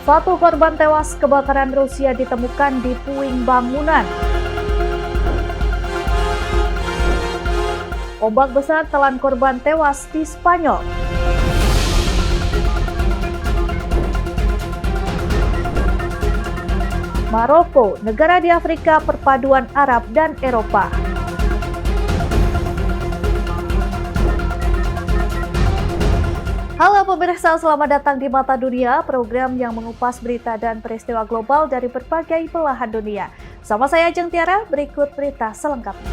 Satu korban tewas kebakaran Rusia ditemukan di puing bangunan. Ombak besar telan korban tewas di Spanyol. Maroko, negara di Afrika perpaduan Arab dan Eropa. Halo pemirsa, selamat datang di Mata Dunia, program yang mengupas berita dan peristiwa global dari berbagai belahan dunia. Sama saya Ajeng Tiara, berikut berita selengkapnya.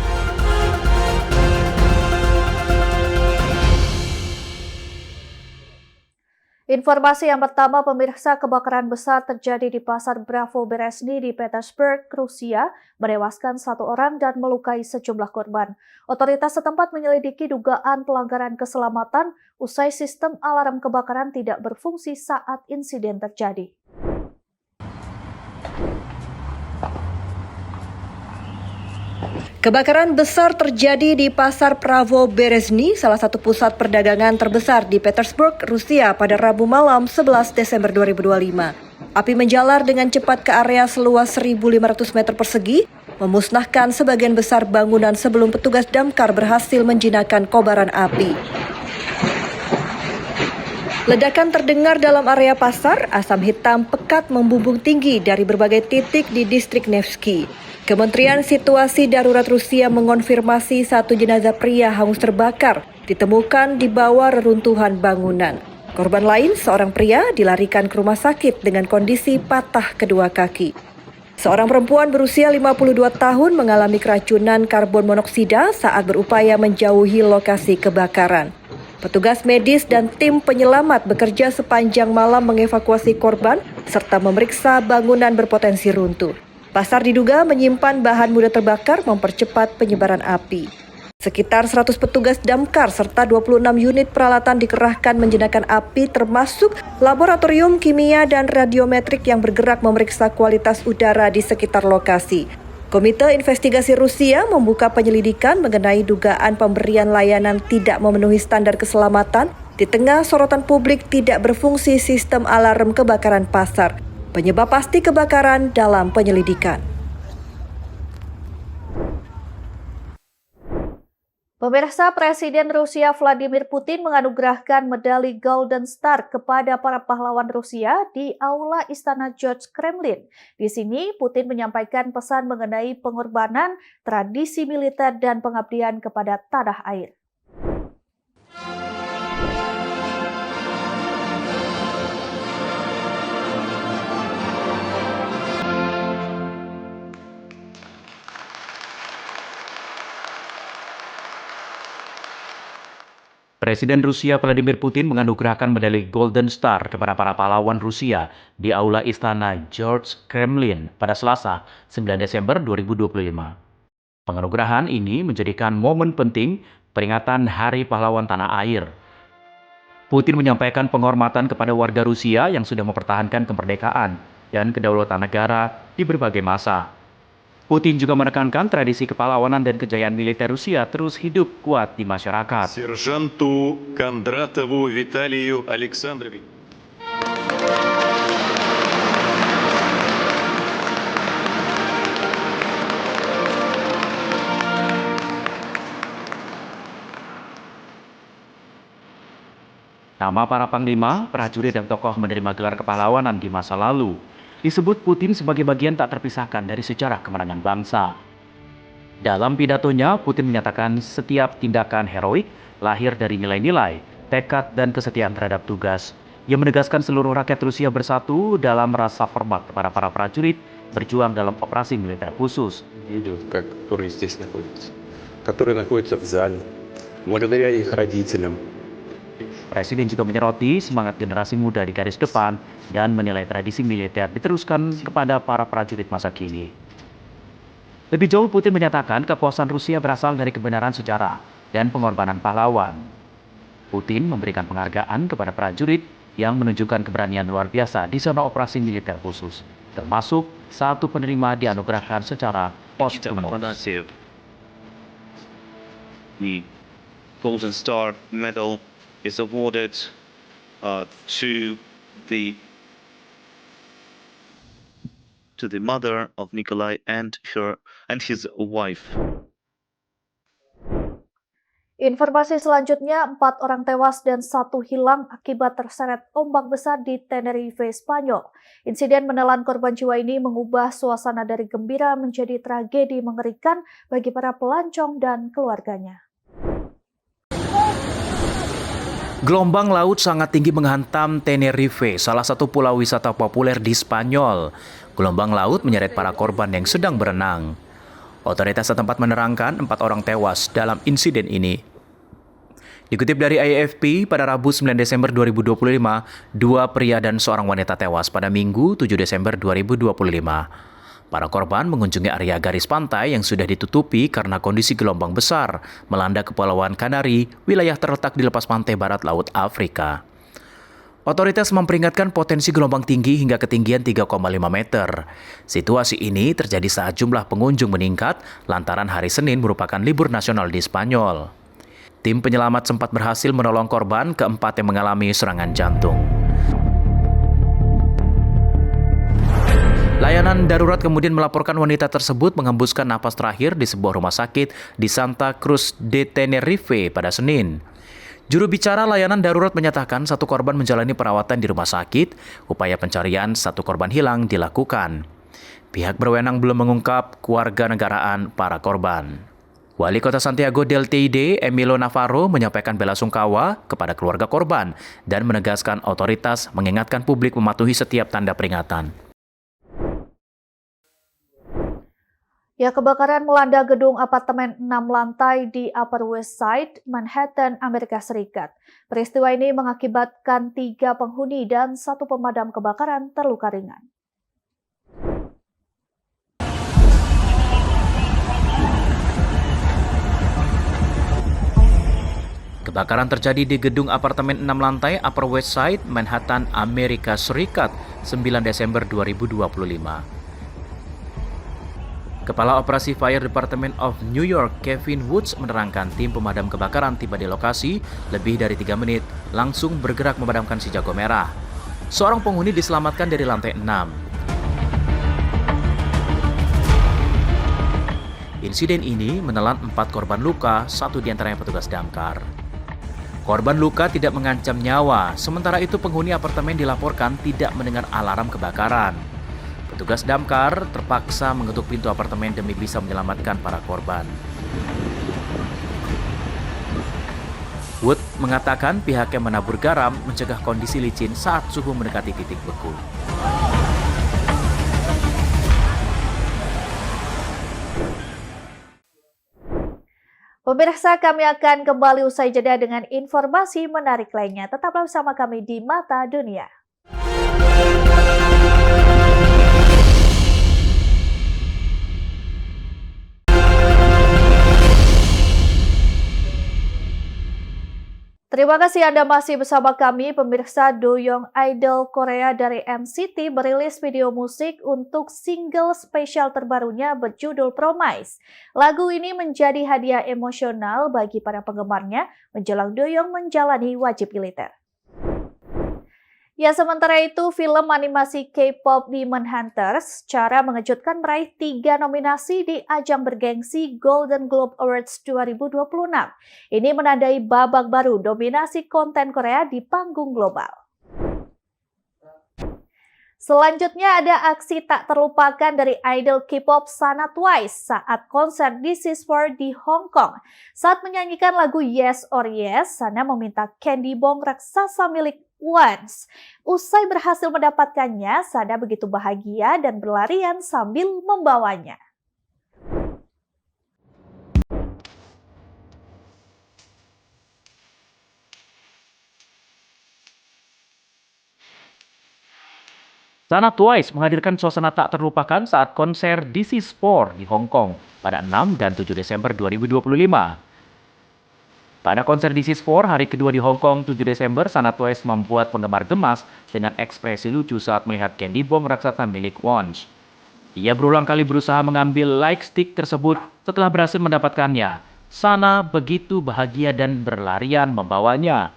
Informasi yang pertama, pemirsa, kebakaran besar terjadi di Pasar Bravo Berezhny di Petersburg, Rusia, menewaskan satu orang dan melukai sejumlah korban. Otoritas setempat menyelidiki dugaan pelanggaran keselamatan usai sistem alarm kebakaran tidak berfungsi saat insiden terjadi. Kebakaran besar terjadi di Pasar Bravo Berezhny, salah satu pusat perdagangan terbesar di Petersburg, Rusia pada Rabu malam 11 Desember 2025. Api menjalar dengan cepat ke area seluas 1.500 meter persegi, memusnahkan sebagian besar bangunan sebelum petugas damkar berhasil menjinakkan kobaran api. Ledakan terdengar dalam area pasar, asam hitam pekat membumbung tinggi dari berbagai titik di distrik Nevsky. Kementerian Situasi Darurat Rusia mengonfirmasi satu jenazah pria hangus terbakar ditemukan di bawah reruntuhan bangunan. Korban lain, seorang pria, dilarikan ke rumah sakit dengan kondisi patah kedua kaki. Seorang perempuan berusia 52 tahun mengalami keracunan karbon monoksida saat berupaya menjauhi lokasi kebakaran. Petugas medis dan tim penyelamat bekerja sepanjang malam mengevakuasi korban serta memeriksa bangunan berpotensi runtuh. Pasar diduga menyimpan bahan mudah terbakar mempercepat penyebaran api. Sekitar 100 petugas damkar serta 26 unit peralatan dikerahkan menjinakkan api termasuk laboratorium kimia dan radiometrik yang bergerak memeriksa kualitas udara di sekitar lokasi. Komite Investigasi Rusia membuka penyelidikan mengenai dugaan pemberian layanan tidak memenuhi standar keselamatan di tengah sorotan publik tidak berfungsi sistem alarm kebakaran pasar. Penyebab pasti kebakaran dalam penyelidikan. Pemirsa, Presiden Rusia Vladimir Putin menganugerahkan medali Golden Star kepada para pahlawan Rusia di Aula Istana George Kremlin. Di sini, Putin menyampaikan pesan mengenai pengorbanan, tradisi militer, dan pengabdian kepada tanah air. Presiden Rusia Vladimir Putin menganugerahkan medali Golden Star kepada para pahlawan Rusia di Aula Istana George Kremlin pada Selasa, 9 Desember 2025. Penganugerahan ini menjadikan momen penting peringatan Hari Pahlawan Tanah Air. Putin menyampaikan penghormatan kepada warga Rusia yang sudah mempertahankan kemerdekaan dan kedaulatan negara di berbagai masa. Putin juga menekankan tradisi kepahlawanan dan kejayaan militer Rusia terus hidup kuat di masyarakat. Сержанту Кондратову Виталию Александровичу. Nama para panglima, prajurit, dan tokoh menerima gelar kepahlawanan di masa lalu disebut Putin sebagai bagian tak terpisahkan dari sejarah kemenangan bangsa. Dalam pidatonya, Putin menyatakan setiap tindakan heroik lahir dari nilai-nilai, tekad, dan kesetiaan terhadap tugas. Ia menegaskan seluruh rakyat Rusia bersatu dalam rasa hormat kepada para prajurit berjuang dalam operasi militer khusus. Которые здесь находятся, которые находятся в зале, благодаря их родителям. Presiden juga menyoroti semangat generasi muda di garis depan dan menilai tradisi militer diteruskan kepada para prajurit masa kini. Lebih jauh, Putin menyatakan kepuasan Rusia berasal dari kebenaran sejarah dan pengorbanan pahlawan. Putin memberikan penghargaan kepada prajurit yang menunjukkan keberanian luar biasa di zona operasi militer khusus, termasuk satu penerima dianugerahkan secara posthum. The Golden Star Medal is awarded to the to the mother of Nikolai and his wife. Informasi selanjutnya, 4 orang tewas dan 1 hilang akibat terseret ombak besar di Tenerife, Spanyol. Insiden menelan korban jiwa ini mengubah suasana dari gembira menjadi tragedi mengerikan bagi para pelancong dan keluarganya. Gelombang laut sangat tinggi menghantam Tenerife, salah satu pulau wisata populer di Spanyol. Gelombang laut menyeret para korban yang sedang berenang. Otoritas setempat menerangkan 4 orang tewas dalam insiden ini. Dikutip dari AFP, pada Rabu 9 Desember 2025, 2 pria dan seorang wanita tewas pada Minggu 7 Desember 2025. Para korban mengunjungi area garis pantai yang sudah ditutupi karena kondisi gelombang besar melanda Kepulauan Kanari, wilayah terletak di lepas pantai barat Laut Afrika. Otoritas memperingatkan potensi gelombang tinggi hingga ketinggian 3,5 meter. Situasi ini terjadi saat jumlah pengunjung meningkat lantaran hari Senin merupakan libur nasional di Spanyol. Tim penyelamat sempat berhasil menolong korban keempat yang mengalami serangan jantung. Layanan darurat kemudian melaporkan wanita tersebut menghembuskan napas terakhir di sebuah rumah sakit di Santa Cruz de Tenerife pada Senin. Juru bicara layanan darurat menyatakan 1 korban menjalani perawatan di rumah sakit, upaya pencarian 1 korban hilang dilakukan. Pihak berwenang belum mengungkap kewarganegaraan para korban. Wali Kota Santiago del Teide, Emilio Navarro, menyampaikan belasungkawa kepada keluarga korban dan menegaskan otoritas mengingatkan publik mematuhi setiap tanda peringatan. Ya, kebakaran melanda gedung apartemen 6 lantai di Upper West Side, Manhattan, Amerika Serikat. Peristiwa ini mengakibatkan 3 penghuni dan 1 pemadam kebakaran terluka ringan. Kebakaran terjadi di gedung apartemen 6 lantai Upper West Side, Manhattan, Amerika Serikat, 9 Desember 2025. Kepala Operasi Fire Department of New York, Kevin Woods, menerangkan tim pemadam kebakaran tiba di lokasi lebih dari 3 menit, langsung bergerak memadamkan si jago merah. Seorang penghuni diselamatkan dari lantai 6. Insiden ini menelan 4 korban luka, 1 diantaranya petugas damkar. Korban luka tidak mengancam nyawa, sementara itu penghuni apartemen dilaporkan tidak mendengar alarm kebakaran. Petugas damkar terpaksa mengetuk pintu apartemen demi bisa menyelamatkan para korban. Wood mengatakan pihaknya menabur garam mencegah kondisi licin saat suhu mendekati titik beku. Pemirsa, kami akan kembali usai jeda dengan informasi menarik lainnya. Tetaplah bersama kami di Mata Dunia. Terima kasih Anda masih bersama kami, pemirsa. Doyoung idol Korea dari NCT merilis video musik untuk single spesial terbarunya berjudul Promise. Lagu ini menjadi hadiah emosional bagi para penggemarnya menjelang Doyoung menjalani wajib militer. Ya, sementara itu film animasi K-pop Demon Hunters secara mengejutkan meraih 3 nominasi di ajang bergengsi Golden Globe Awards 2026. Ini menandai babak baru dominasi konten Korea di panggung global. Selanjutnya ada aksi tak terlupakan dari idol K-pop Sana Twice saat konser This Is For di Hong Kong. Saat menyanyikan lagu Yes or Yes, Sana meminta candy bomb raksasa milik Once. Usai berhasil mendapatkannya, Sana begitu bahagia dan berlarian sambil membawanya. Sana Twice menghadirkan suasana tak terlupakan saat konser This Is For di Hong Kong pada 6 dan 7 Desember 2025. Pada konser This Is For hari kedua di Hong Kong 7 Desember, Sana Twice membuat penggemar gemas dengan ekspresi lucu saat melihat candy bomb raksasa milik Once. Ia berulang kali berusaha mengambil light stick tersebut setelah berhasil mendapatkannya. Sana begitu bahagia dan berlarian membawanya.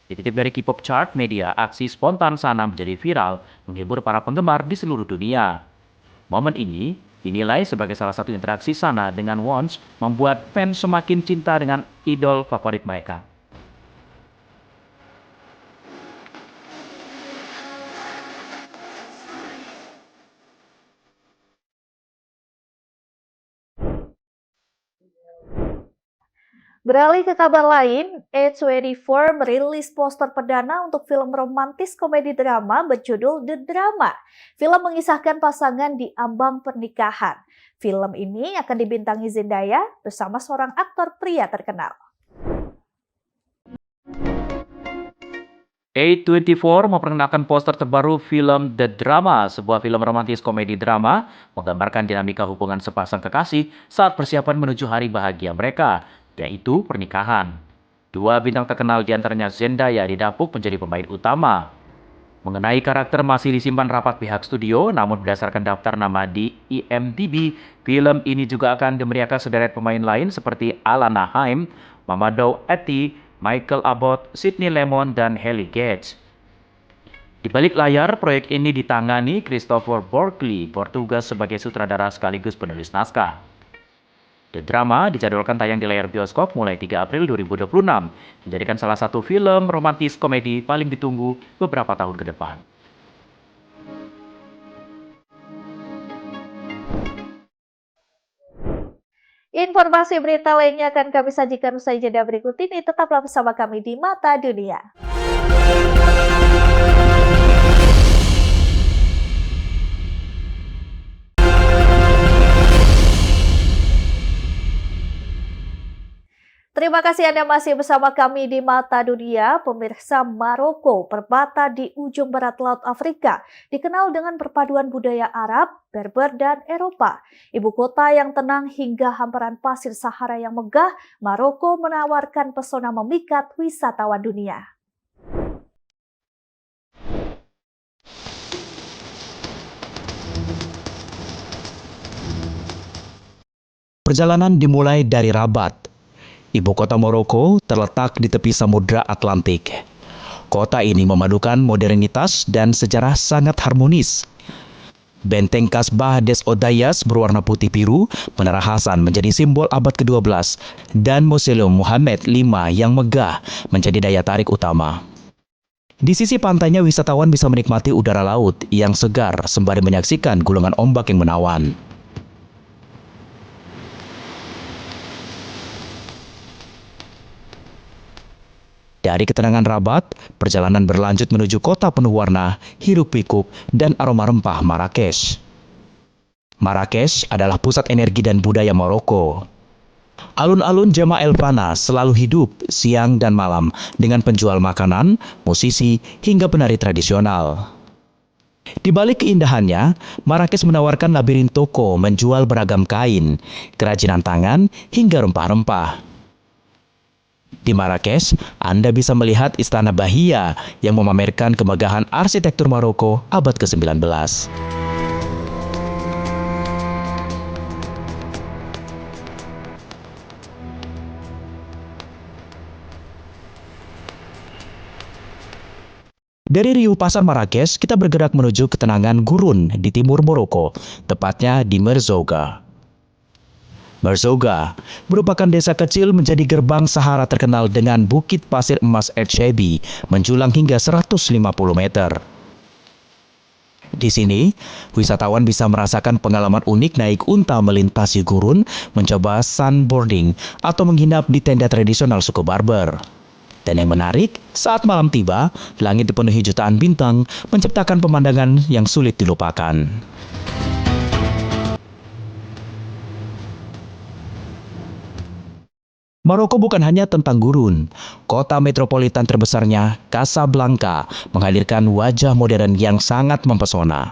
Dikutip dari K-pop chart media, aksi spontan Sana menjadi viral, menghibur para penggemar di seluruh dunia. Momen ini dinilai sebagai salah satu interaksi Sana dengan Wons membuat fans semakin cinta dengan idol favorit mereka. Beralih ke kabar lain, A24 merilis poster perdana untuk film romantis komedi drama berjudul The Drama. Film mengisahkan pasangan di ambang pernikahan. Film ini akan dibintangi Zendaya bersama seorang aktor pria terkenal. A24 memperkenalkan poster terbaru film The Drama, sebuah film romantis komedi drama menggambarkan dinamika hubungan sepasang kekasih saat persiapan menuju hari bahagia mereka, yaitu pernikahan. Dua bintang terkenal diantaranya Zendaya didapuk menjadi pemain utama. Mengenai karakter masih disimpan rapat pihak studio, namun berdasarkan daftar nama di IMDb, film ini juga akan dimeriahkan sederet pemain lain seperti Alana Haim, Mamadou Ati, Michael Abbott, Sydney Lemon, dan Haley Gates. Di balik layar, proyek ini ditangani Christopher Borgley, bertugas sebagai sutradara sekaligus penulis naskah. The Drama dijadwalkan tayang di layar bioskop mulai 3 April 2026, menjadikan salah satu film romantis komedi paling ditunggu beberapa tahun ke depan. Informasi berita lainnya akan kami sajikan usai jeda berikut ini. Tetaplah bersama kami di Mata Dunia. Terima kasih Anda masih bersama kami di Mata Dunia. Pemirsa, Maroko, perbata di ujung barat Laut Afrika, dikenal dengan perpaduan budaya Arab, Berber, dan Eropa. Ibu kota yang tenang hingga hamparan pasir Sahara yang megah, Maroko menawarkan pesona memikat wisatawan dunia. Perjalanan dimulai dari Rabat. Ibu kota Maroko terletak di tepi Samudra Atlantik. Kota ini memadukan modernitas dan sejarah sangat harmonis. Benteng Kasbah des Odayas berwarna putih biru menara Hasan menjadi simbol abad ke-12 dan Museum Muhammad V yang megah menjadi daya tarik utama. Di sisi pantainya wisatawan bisa menikmati udara laut yang segar sembari menyaksikan gulungan ombak yang menawan. Dari ketenangan Rabat, perjalanan berlanjut menuju kota penuh warna, hiruk-pikuk, dan aroma rempah Marrakesh. Marrakesh adalah pusat energi dan budaya Maroko. Alun-alun Jama El Fana selalu hidup siang dan malam dengan penjual makanan, musisi, hingga penari tradisional. Di balik keindahannya, Marrakesh menawarkan labirin toko menjual beragam kain, kerajinan tangan, hingga rempah-rempah. Di Marrakesh, Anda bisa melihat Istana Bahia yang memamerkan kemegahan arsitektur Maroko abad ke-19. Dari riuh pasar Marrakesh, kita bergerak menuju ketenangan gurun di timur Maroko, tepatnya di Merzouga. Merzouga merupakan desa kecil menjadi gerbang Sahara terkenal dengan bukit pasir emas Erchebi menjulang hingga 150 meter. Di sini, wisatawan bisa merasakan pengalaman unik naik unta melintasi gurun, mencoba sunboarding, atau menginap di tenda tradisional suku Berber. Dan yang menarik, saat malam tiba, langit dipenuhi jutaan bintang, menciptakan pemandangan yang sulit dilupakan. Maroko bukan hanya tentang gurun. Kota metropolitan terbesarnya, Casablanca, menghadirkan wajah modern yang sangat mempesona.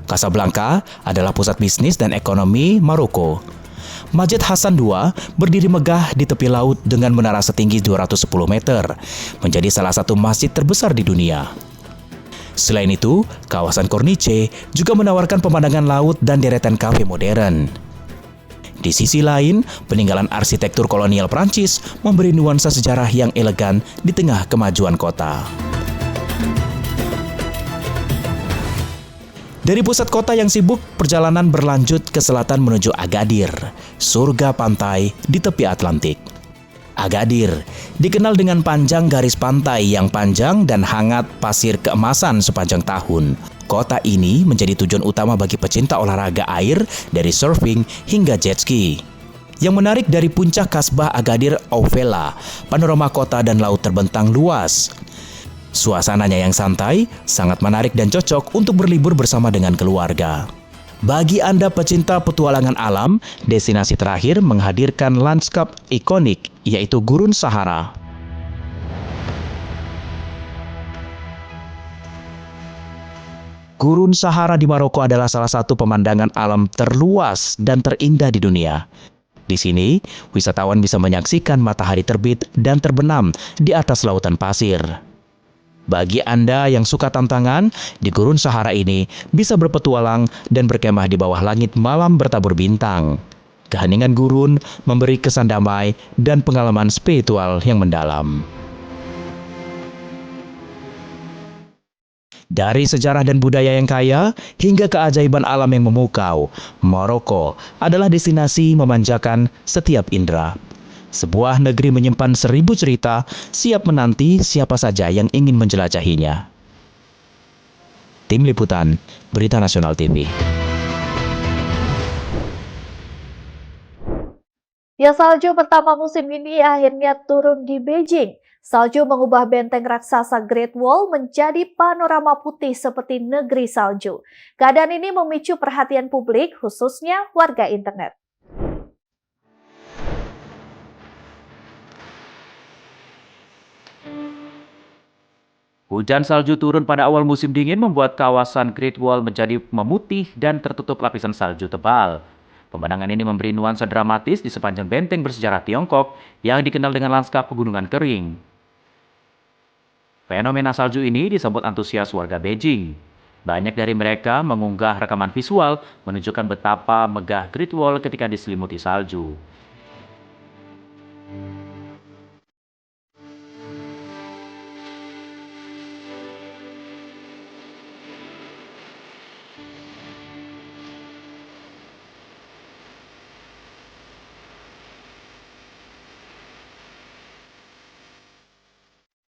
Casablanca adalah pusat bisnis dan ekonomi Maroko. Masjid Hasan II berdiri megah di tepi laut dengan menara setinggi 210 meter, menjadi salah satu masjid terbesar di dunia. Selain itu, kawasan Corniche juga menawarkan pemandangan laut dan deretan kafe modern. Di sisi lain, peninggalan arsitektur kolonial Prancis memberi nuansa sejarah yang elegan di tengah kemajuan kota. Dari pusat kota yang sibuk, perjalanan berlanjut ke selatan menuju Agadir, surga pantai di tepi Atlantik. Agadir dikenal dengan panjang garis pantai yang panjang dan hangat pasir keemasan sepanjang tahun. Kota ini menjadi tujuan utama bagi pecinta olahraga air dari surfing hingga jet ski. Yang menarik dari puncak kasbah Agadir Auvela, panorama kota dan laut terbentang luas. Suasananya yang santai, sangat menarik dan cocok untuk berlibur bersama dengan keluarga. Bagi Anda pecinta petualangan alam, destinasi terakhir menghadirkan lanskap ikonik, yaitu Gurun Sahara. Gurun Sahara di Maroko adalah salah satu pemandangan alam terluas dan terindah di dunia. Di sini, wisatawan bisa menyaksikan matahari terbit dan terbenam di atas lautan pasir. Bagi Anda yang suka tantangan, di Gurun Sahara ini bisa berpetualang dan berkemah di bawah langit malam bertabur bintang. Keheningan gurun memberi kesan damai dan pengalaman spiritual yang mendalam. Dari sejarah dan budaya yang kaya hingga keajaiban alam yang memukau, Maroko adalah destinasi memanjakan setiap indera. Sebuah negeri menyimpan 1000 cerita, siap menanti siapa saja yang ingin menjelajahinya. Tim Liputan, Berita Nasional TV. Ya, salju pertama musim ini akhirnya turun di Beijing. Salju mengubah benteng raksasa Great Wall menjadi panorama putih seperti negeri salju. Keadaan ini memicu perhatian publik, khususnya warga internet. Hujan salju turun pada awal musim dingin membuat kawasan Great Wall menjadi memutih dan tertutup lapisan salju tebal. Pemandangan ini memberi nuansa dramatis di sepanjang benteng bersejarah Tiongkok yang dikenal dengan lanskap pegunungan kering. Fenomena salju ini disambut antusias warga Beijing. Banyak dari mereka mengunggah rekaman visual menunjukkan betapa megah Great Wall ketika diselimuti salju.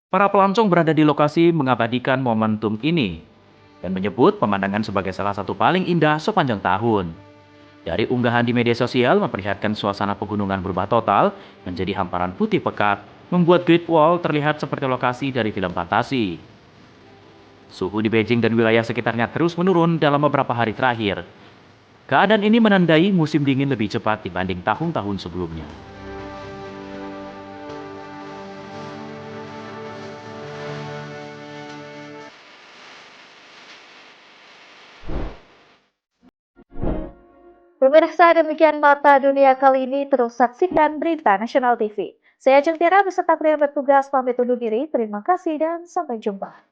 Para pelancong berada di lokasi mengabadikan momentum ini dan menyebut pemandangan sebagai salah satu paling indah sepanjang tahun. Dari unggahan di media sosial memperlihatkan suasana pegunungan berubah total menjadi hamparan putih pekat, membuat Great Wall terlihat seperti lokasi dari film fantasi. Suhu di Beijing dan wilayah sekitarnya terus menurun dalam beberapa hari terakhir. Keadaan ini menandai musim dingin lebih cepat dibanding tahun-tahun sebelumnya. Pemirsa, demikian Mata Dunia kali ini. Terus saksikan Berita Nasional TV. Saya Ajeng Tiara beserta kru yang bertugas pamit undur diri. Terima kasih dan sampai jumpa.